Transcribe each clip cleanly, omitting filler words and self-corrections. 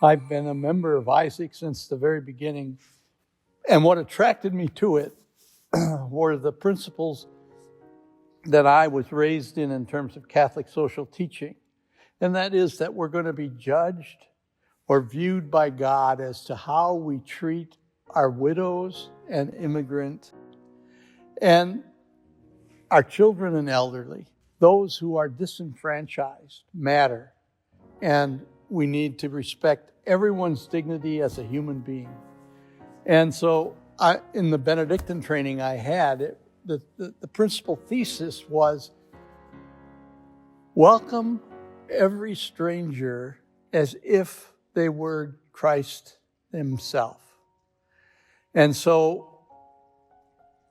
I've been a member of Isaac since the very beginning. And what attracted me to it were the principles that I was raised in terms of Catholic social teaching. And that is that we're going to be judged or viewed by God as to how we treat our widows and immigrant and our children and elderly. Those who are disenfranchised matter, and we need to respect everyone's dignity as a human being. And so in the Benedictine training I had, the principal thesis was, welcome every stranger as if they were Christ himself. And so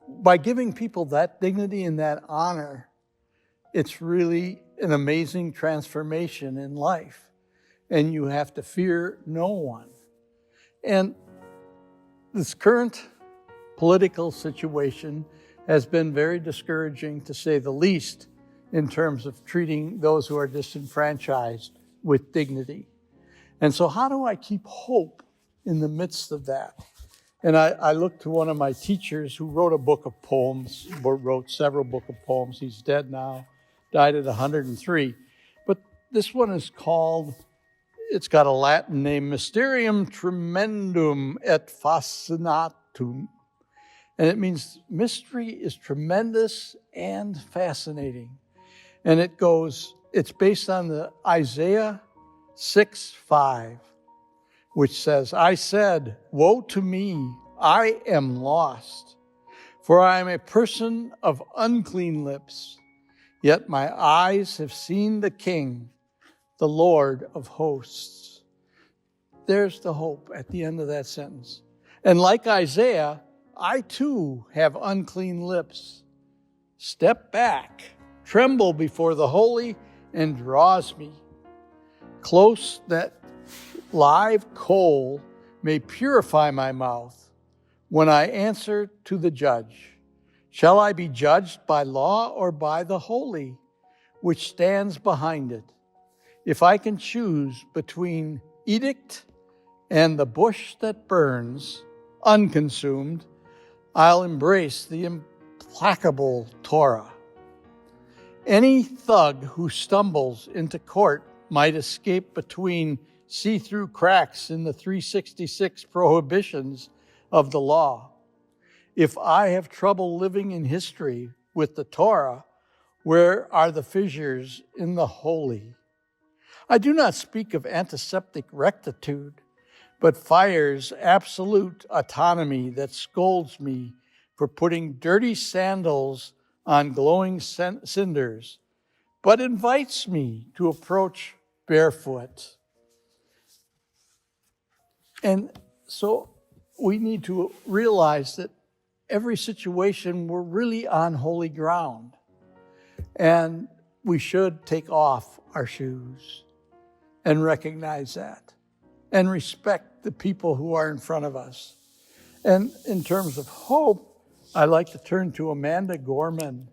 by giving people that dignity and that honor, it's really an amazing transformation in life. And you have to fear no one. And this current political situation has been very discouraging, to say the least, in terms of treating those who are disenfranchised with dignity. And so how do I keep hope in the midst of that? And I looked to one of my teachers who wrote a book of poems, or wrote several books of poems. He's dead now, died at 103. But this one is called, it's got a Latin name, Mysterium Tremendum et Fascinatum. And it means mystery is tremendous and fascinating. And it goes, it's based on the Isaiah 6:5, which says, I said, woe to me, I am lost, for I am a person of unclean lips, yet my eyes have seen the King, the Lord of hosts. There's the hope at the end of that sentence. And like Isaiah, I too have unclean lips. Step back, tremble before the holy, and draws me close, that live coal may purify my mouth when I answer to the judge. Shall I be judged by law or by the holy, which stands behind it? If I can choose between edict and the bush that burns, unconsumed, I'll embrace the implacable Torah. Any thug who stumbles into court might escape between see-through cracks in the 366 prohibitions of the law. If I have trouble living in history with the Torah, where are the fissures in the holy? I do not speak of antiseptic rectitude, but fire's absolute autonomy that scolds me for putting dirty sandals on glowing cinders, but invites me to approach barefoot. And so we need to realize that every situation, we're really on holy ground. And we should take off our shoes and recognize that and respect the people who are in front of us. And in terms of hope, I like to turn to Amanda Gorman,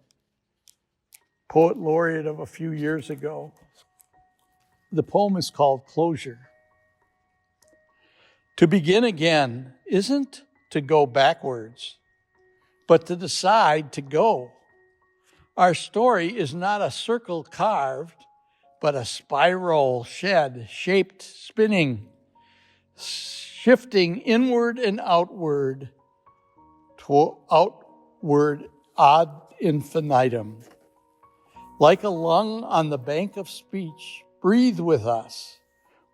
poet laureate of a few years ago. The poem is called Closure. To begin again isn't to go backwards, but to decide to go. Our story is not a circle carved, but a spiral shed shaped, spinning, shifting inward and outward to outward ad infinitum. Like a lung on the bank of speech, breathe with us.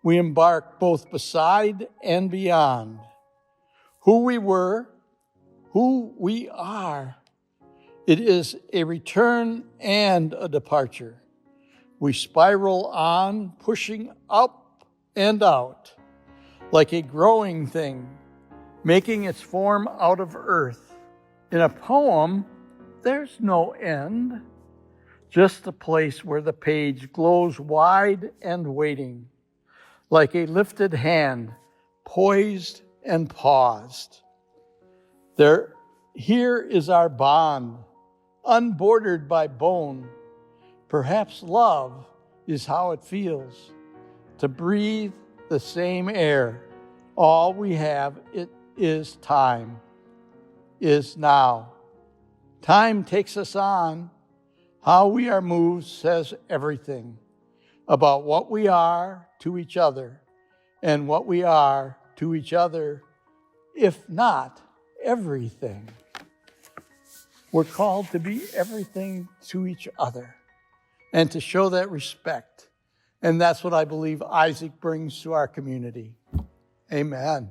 We embark both beside and beyond. Who we were, who we are. It is a return and a departure. We spiral on, pushing up and out, like a growing thing, making its form out of earth. In a poem, there's no end, just a place where the page glows wide and waiting, like a lifted hand, poised and paused. Here is our bond, unbordered by bone. Perhaps love is how it feels, to breathe the same air. All we have is time, is now. Time takes us on. How we are moved says everything about what we are to each other and what we are to each other, if not everything. We're called to be everything to each other and to show that respect. And that's what I believe Isaac brings to our community. Amen.